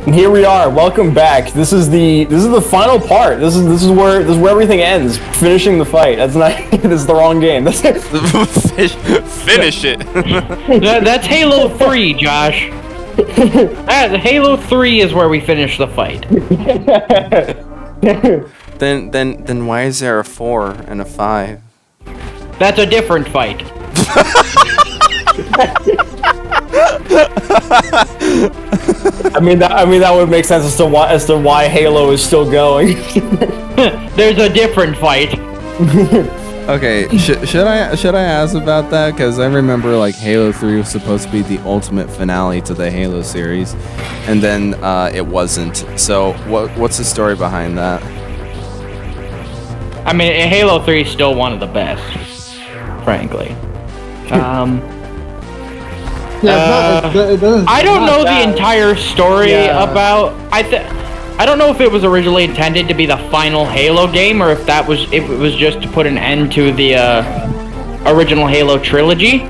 And here we are. Welcome back. This is the final part. This is where everything ends. Finishing the fight. That's not. This is the wrong game. That's it. Finish it. That's Halo 3, Josh. Halo 3 is where we finish the fight. Then why is there a 4 and a 5? That's a different fight. I mean that would make sense as to why Halo is still going. There's a different fight. Okay, should I ask about that? Because I remember like Halo 3 was supposed to be the ultimate finale to the Halo series, and then it wasn't. So what's the story behind that? I mean, Halo 3 is still one of the best, frankly. I don't know the entire story about. I don't know if it was originally intended to be the final Halo game, or if it was just to put an end to the original Halo trilogy.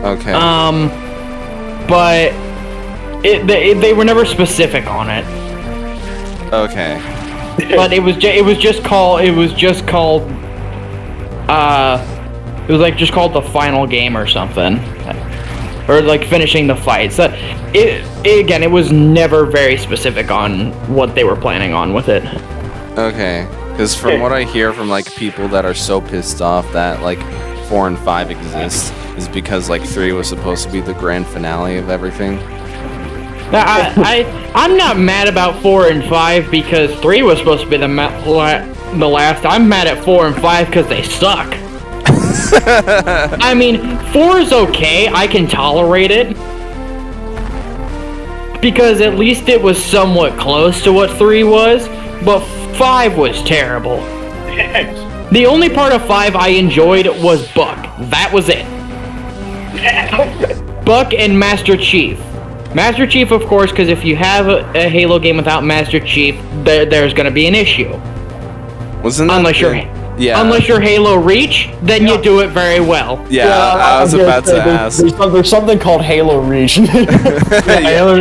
Okay. But they were never specific on it. Okay. But it was just called the final game or something, or like finishing the fight. So it was never very specific on what they were planning on with it. Okay. Because from what I hear from like people that are so pissed off that like 4 and 5 exist is because like 3 was supposed to be the grand finale of everything. I'm not mad about 4 and 5 because 3 was supposed to be the last. I'm mad at 4 and 5 because they suck. I mean, 4 is okay. I can tolerate it because at least it was somewhat close to what 3 was, but 5 was terrible. The only part of 5 I enjoyed was Buck. That was it. Buck and Master Chief. Master Chief, of course, because if you have a Halo game without Master Chief, there's going to be an issue. Wasn't that unless you're Halo Reach, then you do it very well. Yeah, I was about to ask. There's something called Halo Reach. Halo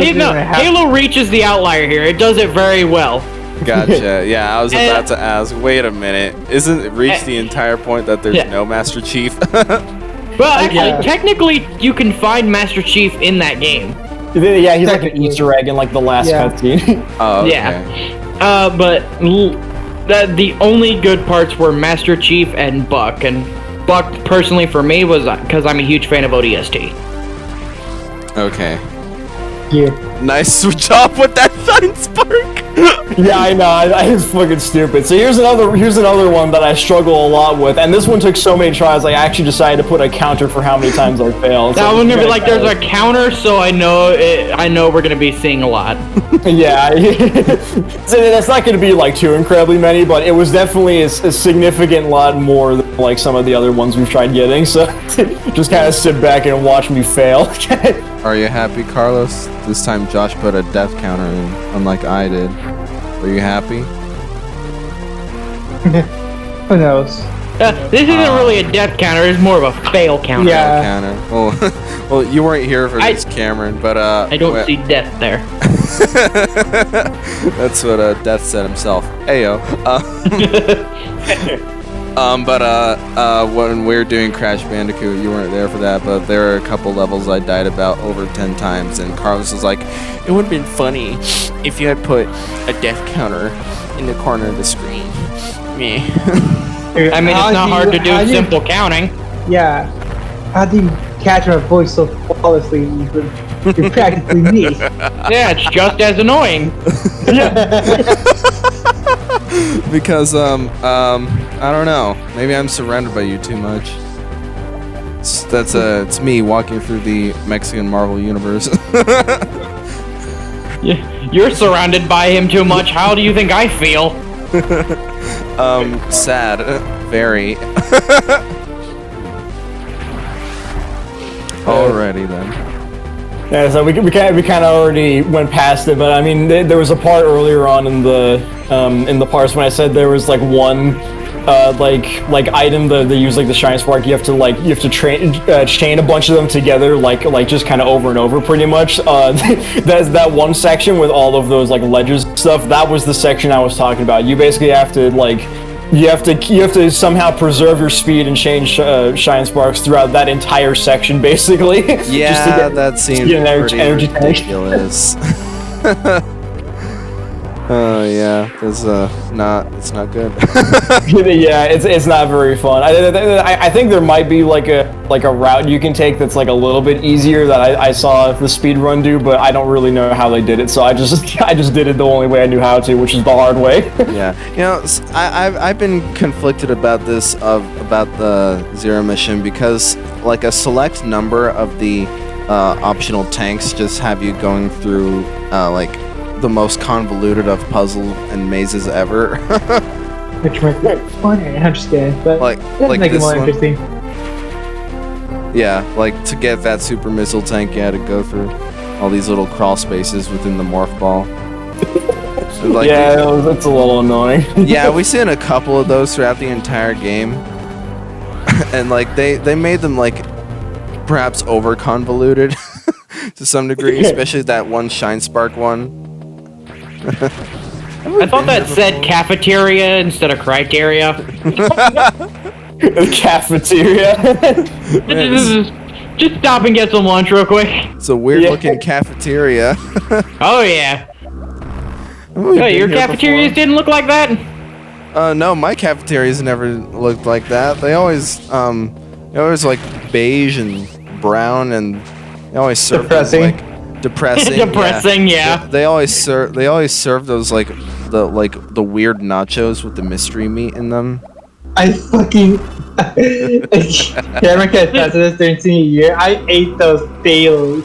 Reach is the outlier here. It does it very well. Gotcha. Yeah, I was about to ask. Wait a minute. Isn't Reach the entire point that there's no Master Chief? Well, actually, technically, you can find Master Chief in that game. Yeah, he's like an Easter egg in like the last cutscene. Oh, okay. Yeah. But the only good parts were Master Chief and Buck. And Buck, personally, for me, was because I'm a huge fan of ODST. Okay. Yeah. Nice switch off with that Sun Spark. Yeah, I know. It's fucking stupid. So here's another one that I struggle a lot with, and this one took so many tries. I actually decided to put a counter for how many times I failed. Now I'm gonna be like, there's a counter, so I know we're gonna be seeing a lot. Yeah, so that's not gonna be like too incredibly many, but it was definitely a significant lot more than like some of the other ones we've tried getting. So just kind of sit back and watch me fail. Are you happy, Carlos? This time Josh put a death counter in, unlike I did. Are you happy? Who knows? This isn't really a death counter, it's more of a fail counter. Yeah. Counter. Well, you weren't here for this, Cameron, but I don't see death there. That's what Death said himself. Ayo. When we were doing Crash Bandicoot, you weren't there for that, but there are a couple levels I died about over 10 times, and Carlos was like, it would have been funny if you had put a death counter in the corner of the screen. Me. I mean, it's not hard to do simple counting. Yeah. How do you catch my voice so flawlessly? You're practically me. Yeah, it's just as annoying. Because, I don't know. Maybe I'm surrounded by you too much. It's me walking through the Mexican Marvel universe. You're surrounded by him too much. How do you think I feel? Sad. Very. Alrighty then. Yeah, so we kind of already went past it, but I mean, there was a part earlier on in the parts when I said there was like one like item that they use like the shine spark. You have to chain a bunch of them together like just kind of over and over pretty much. That's that one section with all of those like ledges and stuff. That was the section I was talking about. You basically have to you have to somehow preserve your speed and change shine sparks throughout that entire section basically. Yeah, that seems pretty energy ridiculous. Oh yeah, it's not good. Yeah, it's not very fun. I think there might be like a route you can take that's like a little bit easier that I saw the speedrun do, but I don't really know how they did it. So I just did it the only way I knew how to, which is the hard way. Yeah, you know, I've been conflicted about about the Zero mission because like a select number of the optional tanks just have you going through like the most convoluted of puzzle and mazes ever. Which might be fun and interesting, but like make it this more one. interesting. Yeah, like to get that super missile tank, you had to go through all these little crawl spaces within the morph ball. Like, yeah, it's a little annoying. yeah, we've seen a couple of those throughout the entire game, and like they made them like perhaps over convoluted to some degree, especially that one shine spark one. I thought that said cafeteria instead of criteria. Cafeteria. Just stop and get some lunch real quick. It's a weird looking cafeteria. Oh yeah. We've Hey, been your here cafeterias before. didn't look like that? No, my cafeterias never looked like that. They always like beige and brown, and they always serve Depressing. like depressing. Depressing, yeah. They always serve those like the weird nachos with the mystery meat in them. I fucking Cameron can attest to this during senior year. I ate those daily.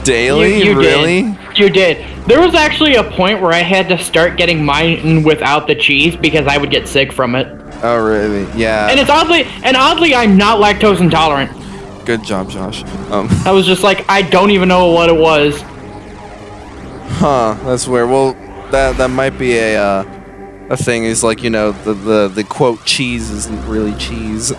Daily, You really? did. You did. There was actually a point where I had to start getting mine without the cheese because I would get sick from it. Oh, really? Yeah. And it's oddly I'm not lactose intolerant. Good job, Josh. I was just like, I don't even know what it was. Huh? That's weird. Well, that might be a thing. Is like, you know, the quote cheese isn't really cheese.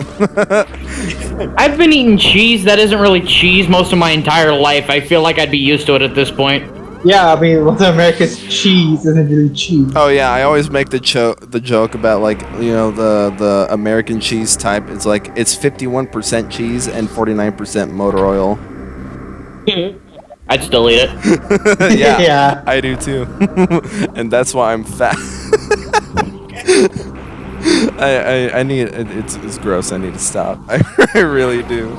I've been eating cheese that isn't really cheese most of my entire life. I feel like I'd be used to it at this point. Yeah, I mean, what's America's cheese isn't really cheese. Oh yeah, I always make the joke about like, you know, the American cheese type. It's like it's 51% cheese and 49% motor oil. I'd still eat it. Yeah, Yeah. I do too, and that's why I'm fat. I need it's gross. I need to stop. I really do.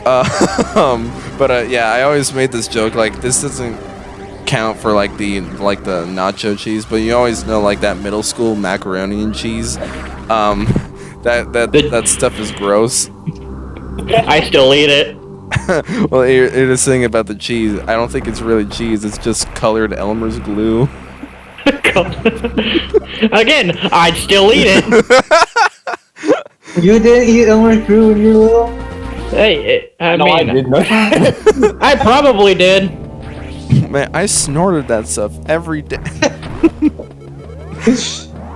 Yeah, I always made this joke like this doesn't count for like the nacho cheese, but you always know like that middle school macaroni and cheese. That stuff is gross. I still eat it. Well, you're just saying about the cheese. I don't think it's really cheese. It's just colored Elmer's glue. Again, I'd still eat it. You didn't eat Elmer's glue when you were little? Hey, I No, I mean, didn't. I probably did. Man, I snorted that stuff every day.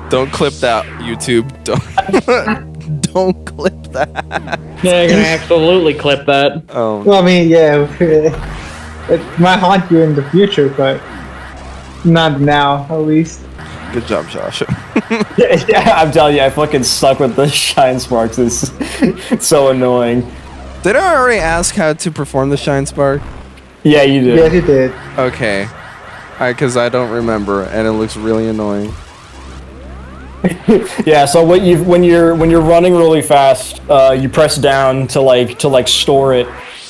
Don't clip that, YouTube. Don't clip that. Yeah, I'm gonna absolutely clip that. Oh. Well, I mean, yeah, it might haunt you in the future, but not now, at least. Good job, Josh. Yeah, I'm telling you, I fucking suck with the shine sparks. It's so annoying. Did I already ask how to perform the shine spark? Yeah, you did. Yes, you did. Okay. Because I don't remember, and it looks really annoying. Yeah, so when you're running really fast, you press down to store it,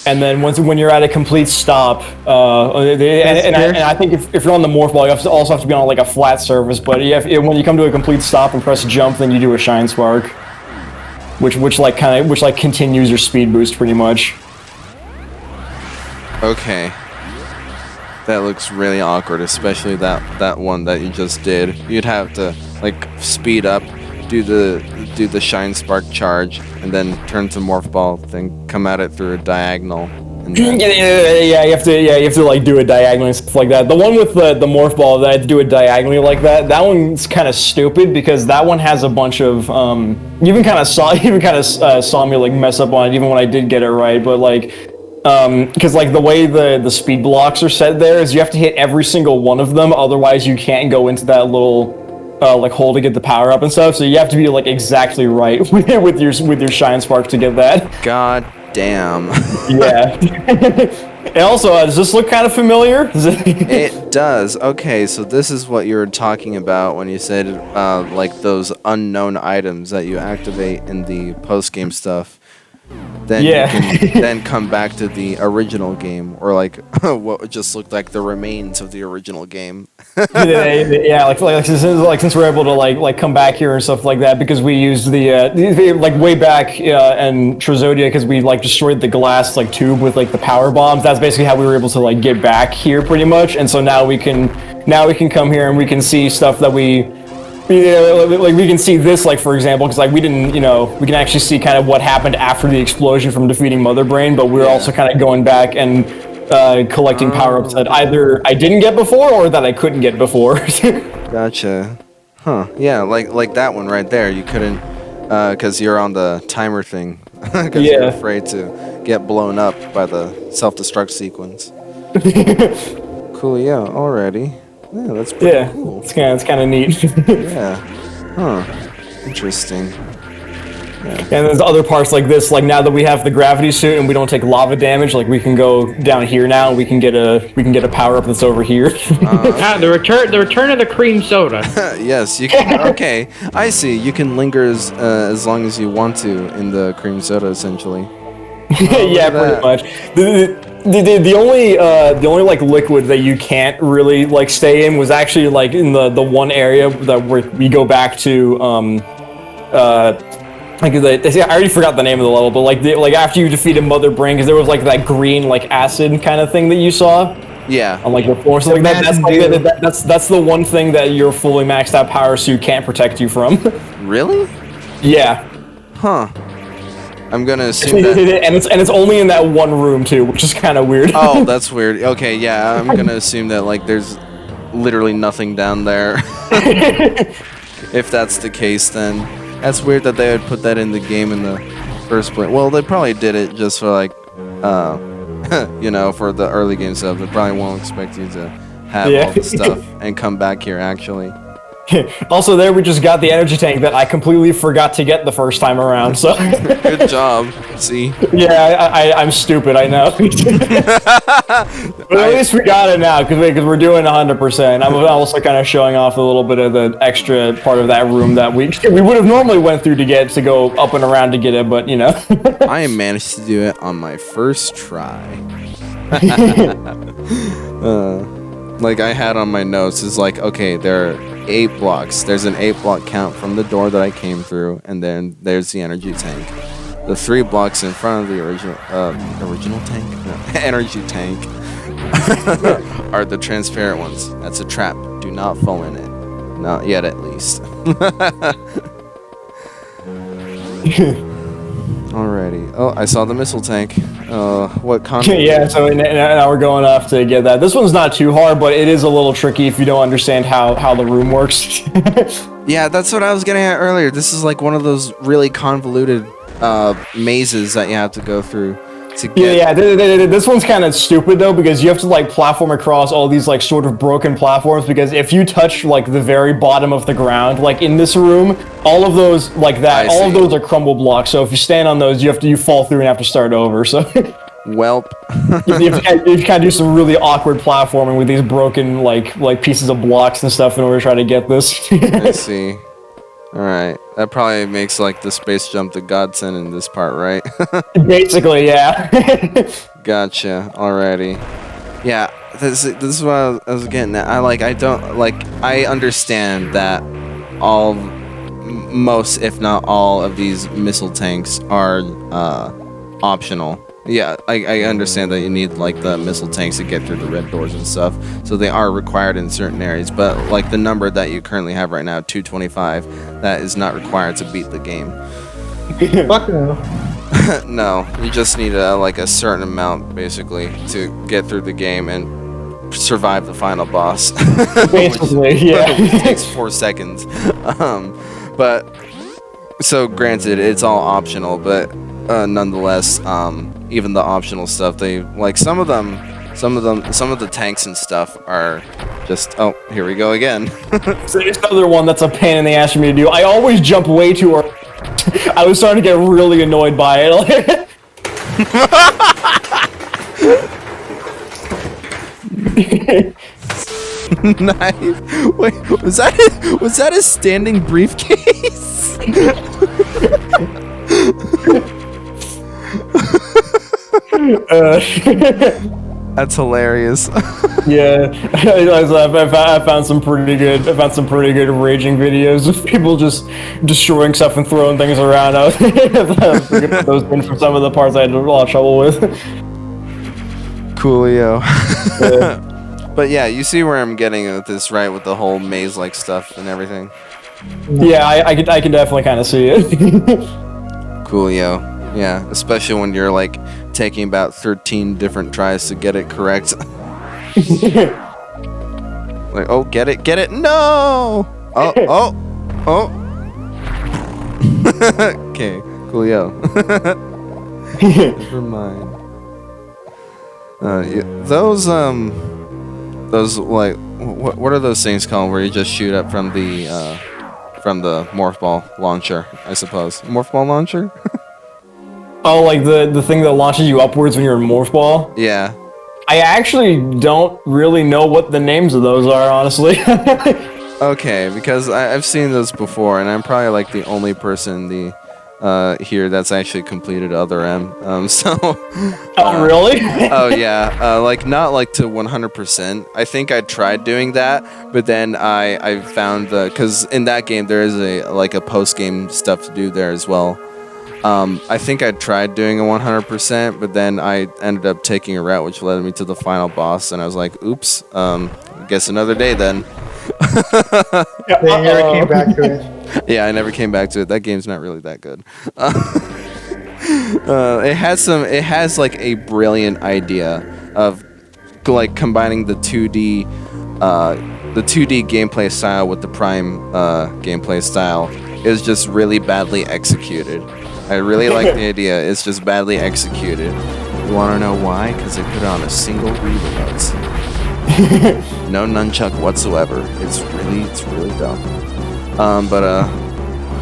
and then when you're at a complete stop, and I think if you're on the morph ball, you also have to be on like a flat surface. But when you come to a complete stop and press jump, then you do a shine spark, which continues your speed boost pretty much. Okay. That looks really awkward, especially that one that you just did. You'd have to like speed up, do the shine spark charge, and then turn to morph ball, then come at it through a diagonal. And then- you have to like do it diagonally and stuff like that. The one with the morph ball that I had to do it diagonally like that. That one's kind of stupid because that one has a bunch of you even kind of saw me like mess up on it even when I did get it right. But like because like the way the speed blocks are set there is you have to hit every single one of them, otherwise you can't go into that little like hole to get the power up and stuff. So you have to be like exactly right with your shine spark to get that. God damn. Yeah. And also, does this look kind of familiar? It does. Okay, so this is what you were talking about when you said like those unknown items that you activate in the post-game stuff. Then Yeah. you can then come back to the original game, or like what just looked like the remains of the original game. Yeah, since we're able to like come back here and stuff like that because we used the like way back in Trezodia because we like destroyed the glass like tube with like the power bombs. That's basically how we were able to like get back here pretty much. And so now we can come here and we can see stuff that like we can see this, like for example, because like we didn't, we can actually see kind of what happened after the explosion from defeating Mother Brain, but we're also kind of going back and collecting power-ups that either I didn't get before or that I couldn't get before. Gotcha. Huh. Yeah, like that one right there. You couldn't, because you're on the timer thing. Because you're afraid to get blown up by the self-destruct sequence. Cool, yeah, alrighty. Yeah, that's pretty cool. It's kind of neat. Yeah. Huh. Interesting. And there's other parts like this, like now that we have the gravity suit and we don't take lava damage, like we can go down here now and we can get a power up that's over here. The return of the cream soda. Yes, you can. Okay, I see. You can linger as long as you want to in the cream soda, essentially. Yeah, pretty much. The only like liquid that you can't really like stay in was actually like in the one area that we go back to I already forgot the name of the level, but like after you defeated Mother Brain, because there was like that green like acid kind of thing that you saw. Yeah. On like the floor, so like that's the one thing that your fully maxed out power suit can't protect you from. Really? Yeah. Huh. I'm gonna assume that. and it's only in that one room too, which is kind of weird. Oh, that's weird. Okay, yeah, I'm gonna assume that like there's literally nothing down there. If that's the case, then that's weird that they would put that in the game in the first place. Well, they probably did it just for like, for the early game stuff. They probably won't expect you to have all the stuff and come back here actually. Also, there we just got the energy tank that I completely forgot to get the first time around. So good job. See? Yeah, I'm stupid. I know. But at least we got it now because we're doing 100%. I'm also kind of showing off a little bit of the extra part of that room that we would have normally went through to go up and around to get it, but I managed to do it on my first try. Like I had on my notes is like, okay, there are 8 blocks. There's an 8 block count from the door that I came through, and then there's the energy tank. The 3 blocks in front of the original tank? No, energy tank are the transparent ones. That's a trap. Do not fall in it. Not yet, at least. Alrighty. Oh, I saw the missile tank. What content? Yeah, so now we're going off to get that. This one's not too hard, but it is a little tricky if you don't understand how the room works. Yeah, that's what I was getting at earlier. This is like one of those really convoluted mazes that you have to go through to get. Yeah, this one's kind of stupid though because you have to like platform across all these like sort of broken platforms because if you touch like the very bottom of the ground, like in this room, all of those like that, all of those are crumble blocks. So if you stand on those, you fall through and have to start over. So. Welp. you have to kind of do some really awkward platforming with these broken like pieces of blocks and stuff in order to try to get this. I see. Alright. That probably makes like the space jump the godsend in this part, right? Basically, yeah. Gotcha. Alrighty. Yeah, this is what I was getting at. I understand that most, if not all, of these missile tanks are optional. Yeah, I understand that you need like the missile tanks to get through the red doors and stuff, so they are required in certain areas, but like the number that you currently have right now, 225, that is not required to beat the game. Fuck no. No, you just need like a certain amount, basically, to get through the game and survive the final boss. Basically, yeah. Which takes 4 seconds. But so granted, it's all optional, but nonetheless, even the optional stuff, they like some of the tanks and stuff are just, oh, here we go again. So it's another one that's a pain in the ass for me to do. I always jump way too early. I was starting to get really annoyed by it. Nice. Wait, was that a standing briefcase? That's hilarious. Yeah, I found some pretty good raging videos of people just destroying stuff and throwing things around. I was put those in for some of the parts I had a lot of trouble with. Coolio. But yeah, you see where I'm getting at this, right? With the whole maze-like stuff and everything. Yeah, I can definitely kind of see it. Coolio. Yeah, especially when you're like taking about 13 different tries to get it correct. Like, oh, get it, no! Oh. Okay, coolio. Never mind. Yeah, those like, what are those things called where you just shoot up from the morph ball launcher, I suppose. Morph ball launcher? Oh, like the thing that launches you upwards when you're in morph ball? Yeah. I actually don't really know what the names of those are, honestly. Okay, because I've seen those before, and I'm probably like the only person here that's actually completed Other M. Oh, really? Oh yeah, like not like to 100%. I think I tried doing that, but then I found because in that game there is a post-game stuff to do there as well. I think I tried doing a 100%, but then I ended up taking a route which led me to the final boss, and I was like, oops, guess another day then. They never came back to it. Yeah, I never came back to it. That game's not really that good. It has like a brilliant idea of like combining the 2D gameplay style with the Prime gameplay style. Is just really badly executed. I really like the idea. It's just badly executed. You want to know why? Because they put it on a single reload. No nunchuck whatsoever. It's really dumb. But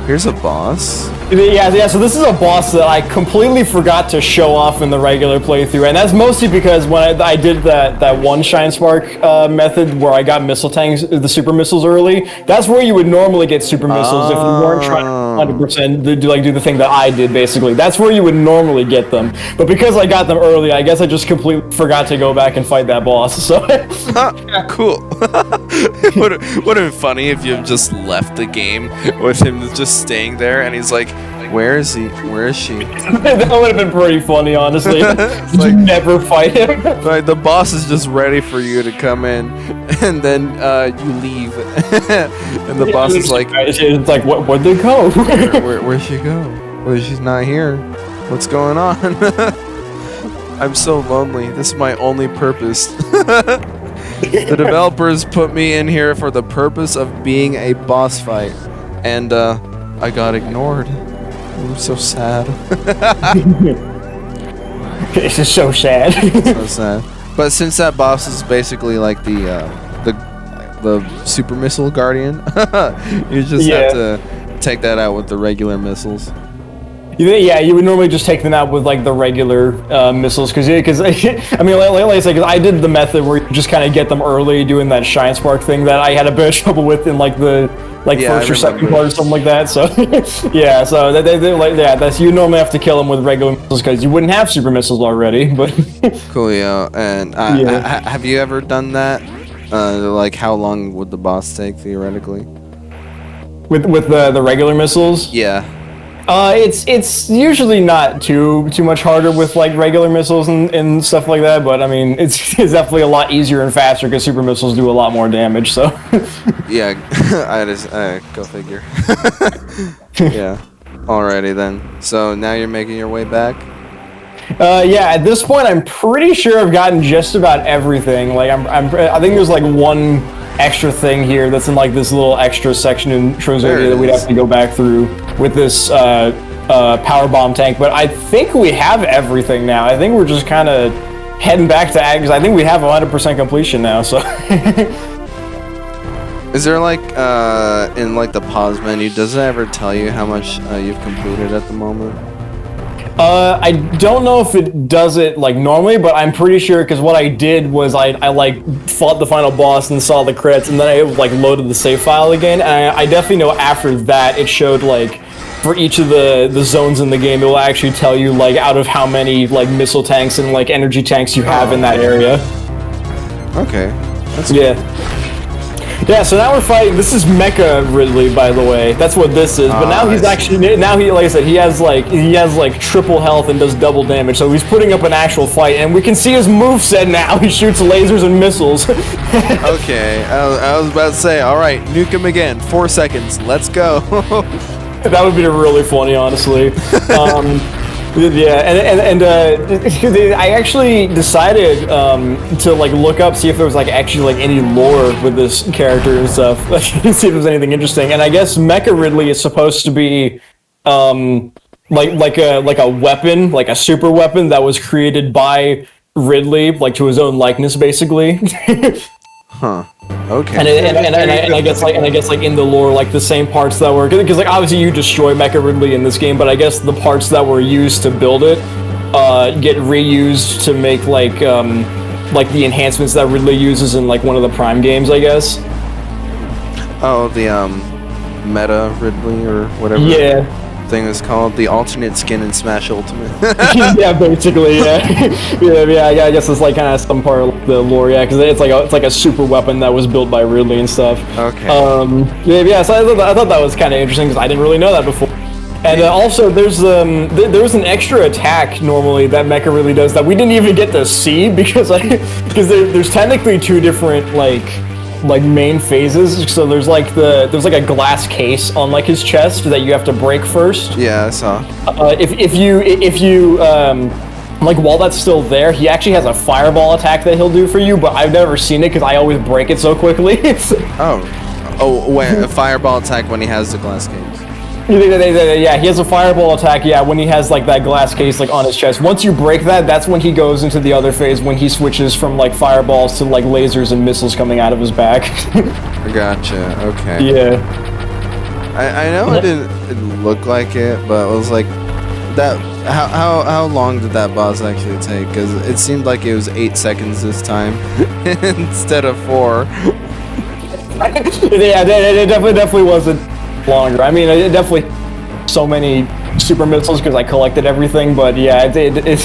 here's a boss. Yeah, so this is a boss that I completely forgot to show off in the regular playthrough, and that's mostly because when I did that one Shine Spark method where I got missile tanks, the super missiles early, that's where you would normally get super missiles if you weren't trying 100% do the thing that I did, basically. That's where you would normally get them. But because I got them early, I guess I just completely forgot to go back and fight that boss, so... Cool. It would have been funny if you just left the game with him just staying there, and he's like, where is he? Where is she? That would have been pretty funny, honestly. Like, you never fight him. Like, the boss is just ready for you to come in, and then you leave. And the boss is like... It's like, where'd they go? Where'd she go? Well, she's not here. What's going on? I'm so lonely. This is my only purpose. The developers put me in here for the purpose of being a boss fight, and I got ignored. I'm so sad. It's just so sad. So sad. But since that boss is basically like the super missile guardian, you just have to take that out with the regular missiles. Yeah, you would normally just take them out with like the regular missiles, because I mean, like I said, cause I did the method where you just kind of get them early, doing that Shine Spark thing that I had a bit of trouble with in like the first or second part or something like that. So yeah, so that's you normally have to kill them with regular missiles because you wouldn't have super missiles already. But Coolio. And have you ever done that? Like, how long would the boss take theoretically? With the regular missiles? Yeah. It's usually not too much harder with like regular missiles and stuff like that, but I mean it's definitely a lot easier and faster because super missiles do a lot more damage. So yeah, I go figure. Yeah. Alrighty then. So now you're making your way back? Yeah, at this point, I'm pretty sure I've gotten just about everything. Like, I think there's like one extra thing here that's in like this little extra section in Trozodia that we'd have to go back through with this power bomb tank. But I think we have everything now. I think we're just kind of heading back to Ag, because I think we have 100% completion now. So. Is there like in like the pause menu, does it ever tell you how much you've completed at the moment? I don't know if it does it like normally, but I'm pretty sure, because what I did was I like fought the final boss and saw the credits, and then I like loaded the save file again, and I definitely know after that it showed like for each of the zones in the game, it will actually tell you like out of how many like missile tanks and like energy tanks you have in that area. Okay. That's Yeah, so now we're fighting. This is Mecha Ridley, by the way. That's what this is. But now he's actually like I said, he has like triple health and does double damage. So he's putting up an actual fight, and we can see his moveset now. He shoots lasers and missiles. Okay, I was about to say, all right, nuke him again. 4 seconds. Let's go. That would be really funny, honestly. Yeah, and I actually decided to like look up, see if there was like actually like any lore with this character and stuff, see if there's anything interesting. And I guess Mecha Ridley is supposed to be like a weapon, like a super weapon that was created by Ridley, like to his own likeness, basically. Huh. Okay. And I guess like in the lore, like the same parts that were, because like obviously you destroy Mecha Ridley in this game, but I guess the parts that were used to build it get reused to make like the enhancements that Ridley uses in like one of the Prime games, I guess. Oh, the Meta Ridley or whatever. Yeah. Thing is called the alternate skin in Smash Ultimate. Yeah, basically, yeah. yeah. I guess it's like kind of some part of the lore, yeah, because it's like a super weapon that was built by Ridley and stuff. Okay. Yeah. So I thought that was kind of interesting because I didn't really know that before. And also, there's an extra attack normally that Mecha Ridley does that we didn't even get to see because there's technically two different like main phases. So there's like a glass case on like his chest that you have to break first. Yeah, I saw. If you like while that's still there, he actually has a fireball attack that he'll do for you, but I've never seen it because I always break it so quickly. Wait, a fireball attack when he has the glass case. Yeah, he has a fireball attack, yeah, when he has like that glass case like on his chest. Once you break that, that's when he goes into the other phase, when he switches from like fireballs to like lasers and missiles coming out of his back. Gotcha, okay. Yeah. I know it didn't look like it, but it was like that. How long did that boss actually take? Because it seemed like it was 8 seconds this time instead of 4. Yeah, it definitely wasn't longer. I mean, it definitely so many super missiles because I collected everything, but yeah, it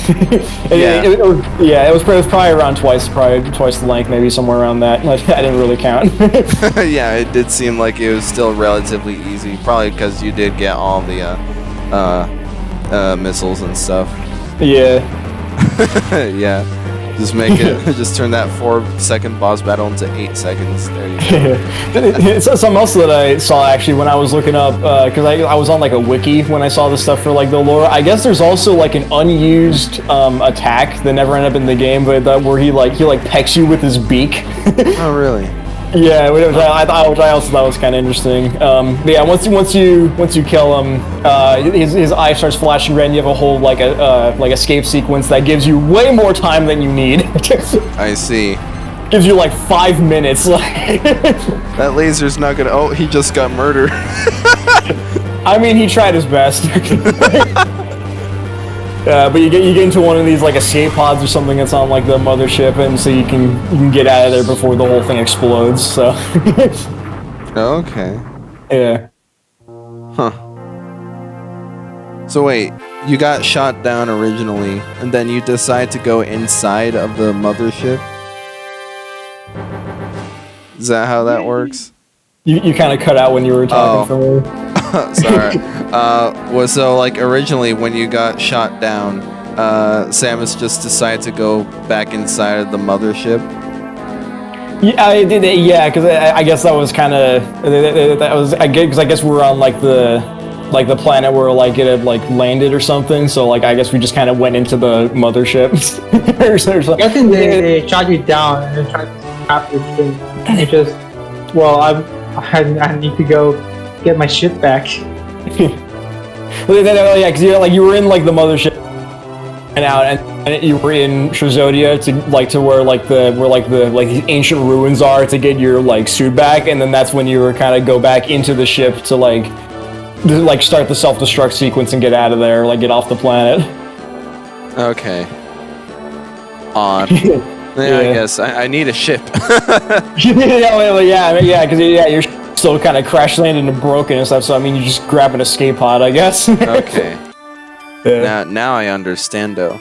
was probably around twice the length, maybe somewhere around that. I didn't really count. Yeah, it did seem like it was still relatively easy, probably because you did get all the missiles and stuff. Yeah. Yeah. Just make it. Just turn that 4-second boss battle into 8 seconds. There you go. It's something else that I saw actually when I was looking up, because I was on like a wiki when I saw the stuff for like the lore. I guess there's also like an unused attack that never ended up in the game, but where he pecks you with his beak. Oh really? Yeah, which I also thought was kind of interesting. But yeah, once you kill him, his eye starts flashing red, and you have a whole like escape sequence that gives you way more time than you need. I see. Gives you like 5 minutes. That laser's not gonna. Oh, he just got murdered. I mean, he tried his best. But you get into one of these like escape pods or something that's on like the mothership, and so you can get out of there before the whole thing explodes. So. Okay. Yeah. Huh. So wait, you got shot down originally, and then you decide to go inside of the mothership? Is that how that works? You kind of cut out when you were talking for me. Sorry. So like originally when you got shot down, Samus just decided to go back inside of the mothership? Yeah, I did. Yeah, because I guess that was kind of I guess we were on like the like the planet where like it had like landed or something. So like I guess we just kind of went into the mothership or something. I think they shot you down and then tried to capture the thing. It just, well, I need to go get my ship back. Yeah, because you were in like the mothership and out, and you were in Trazodia to where these ancient ruins are to get your like suit back, and then that's when you were kind of go back into the ship to start the self-destruct sequence and get out of there, like get off the planet. Okay. Odd. Yeah, I guess I need a ship. Because you're still kind of crash landed and broken and stuff. So I mean, you just grab an escape pod, I guess. Okay. Now I understand, though.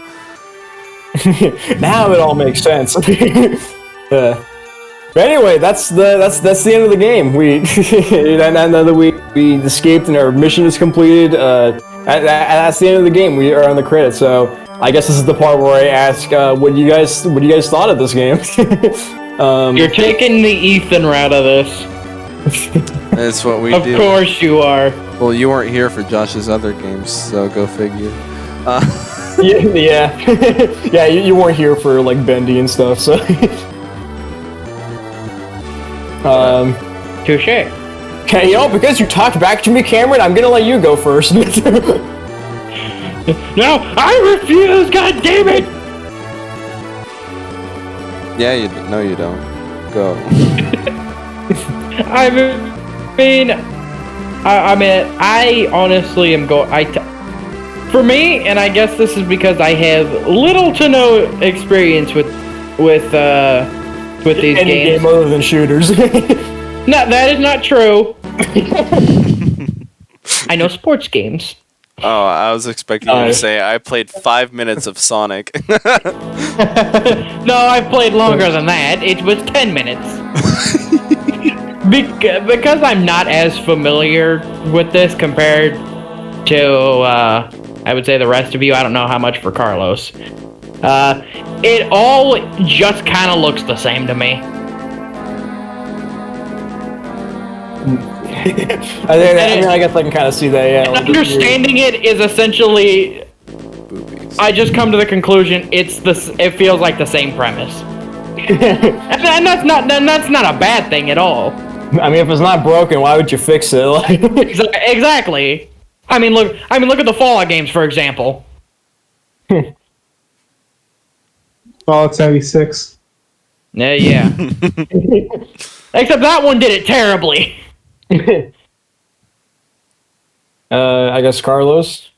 Now it all makes sense. But anyway, that's the end of the game. Now that we escaped and our mission is completed, that's the end of the game. We are on the credits. So I guess this is the part where I ask, what you guys thought of this game? You're taking the Ethan route of this. That's what we do. Of course you are. Well, you weren't here for Josh's other games, so go figure. Yeah, you weren't here for like Bendy and stuff, so. Touche. Okay, because you talked back to me, Cameron, I'm gonna let you go first. No, I refuse. God damn it! Yeah, no, you don't. Go. I honestly am for me, and I guess this is because I have little to no experience with these Any games. game other than shooters. No, that is not true. I know sports games. Oh, I was expecting you to say I played 5 minutes of Sonic. No, I've played longer than that. It was 10 minutes. Because I'm not as familiar with this compared to, I would say the rest of you. I don't know how much for Carlos. It all just kind of looks the same to me. I guess I can kind of see that, yeah. Like, Understanding it is essentially, Boobies. I just come to the conclusion it feels like the same premise. and that's not a bad thing at all. I mean, if it's not broken, why would you fix it? Like, Exactly. I mean, look at the Fallout games, for example. Fallout 76. Yeah. Except that one did it terribly. I guess Carlos.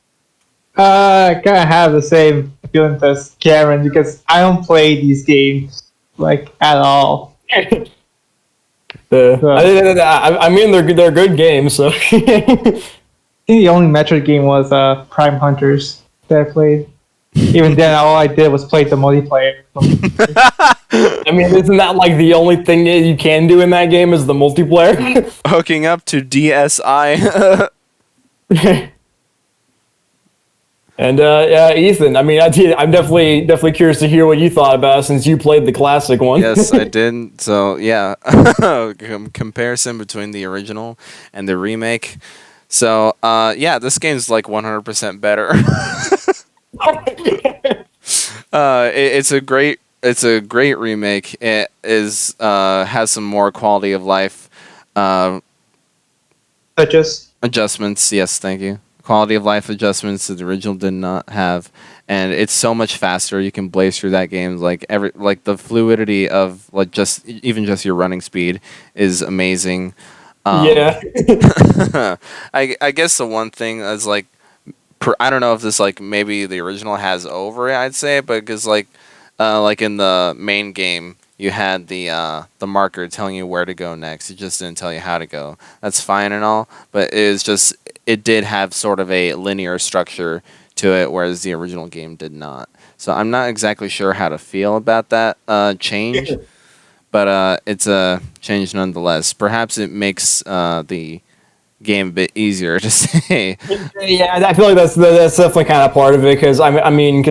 I kind of have the same feeling as Cameron because I don't play these games like at all. I mean, they're good games. So I think the only Metroid game was Prime Hunters that I played. Even then, all I did was play the multiplayer. I mean, isn't that like the only thing that you can do in that game is the multiplayer? Hooking up to DSi. And Ethan, I mean, I'm definitely curious to hear what you thought about it since you played the classic one. Yes, I did. So yeah, comparison between the original and the remake. So yeah, this game's like 100% better. It's a great remake. It is has some more quality of life adjustments. Yes, thank you. Quality of life adjustments that the original did not have, and it's so much faster. You can blaze through that game like the fluidity of like just your running speed is amazing. Yeah. I guess the one thing is like I don't know if this like maybe the original has over it, I'd say, but because like in the main game you had the marker telling you where to go next. It just didn't tell you how to go. That's fine and all, but it did have sort of a linear structure to it, whereas the original game did not. So I'm not exactly sure how to feel about that change, but it's a change nonetheless. Perhaps it makes the game a bit easier to say. Yeah, I feel like that's definitely kind of part of it because I mean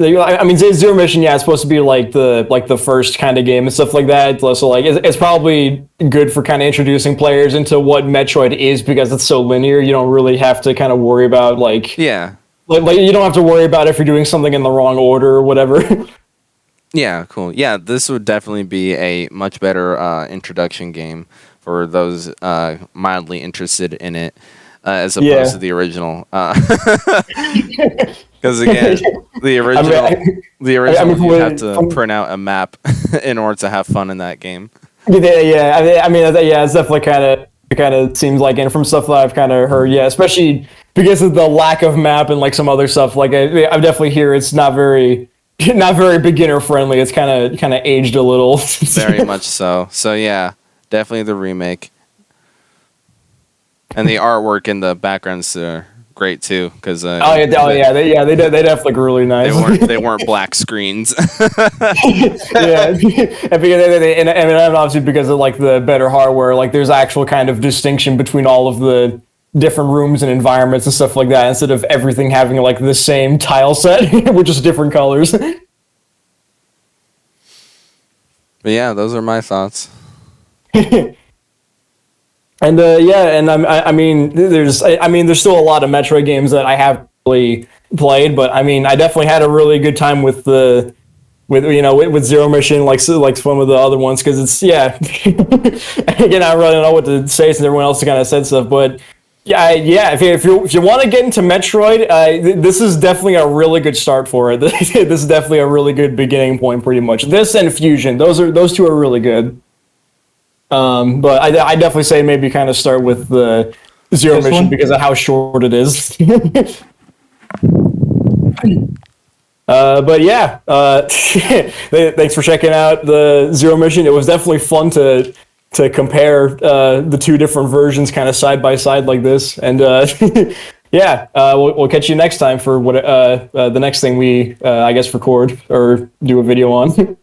I mean, Zero Mission, yeah, it's supposed to be like the first kind of game and stuff like that. So like, it's probably good for kind of introducing players into what Metroid is because it's so linear. You don't really have to kind of worry about like Yeah. like you don't have to worry about if you're doing something in the wrong order or whatever. Yeah, cool. Yeah, this would definitely be a much better introduction game for those mildly interested in it, as opposed to the original. Because again, the original, you have to print out a map in order to have fun in that game. Yeah, I mean, it's definitely kind of seems like, and from stuff that I've kind of heard, yeah, especially because of the lack of map and like some other stuff. Like I definitely hear it's not very beginner friendly. It's kind of aged a little. Very much so. So yeah, definitely the remake, and the artwork in the backgrounds are great too. Because they definitely look really nice. They weren't black screens. Yeah, and obviously because of like the better hardware, like there's actual kind of distinction between all of the different rooms and environments and stuff like that, instead of everything having like the same tile set with just different colors. But yeah, those are my thoughts. And I mean, there's still a lot of Metroid games that I haven't really played, but I mean, I definitely had a really good time with Zero Mission, like some of the other ones, because it's again, I really don't know what to say since everyone else kind of said stuff, but yeah. If you want to get into Metroid, this is definitely a really good start for it. This is definitely a really good beginning point, pretty much. This and Fusion, those two are really good. But I definitely say maybe kind of start with the Zero Mission because of how short it is. But yeah, thanks for checking out the Zero Mission. It was definitely fun to compare the two different versions kind of side by side like this. And we'll catch you next time for what the next thing we I guess record or do a video on.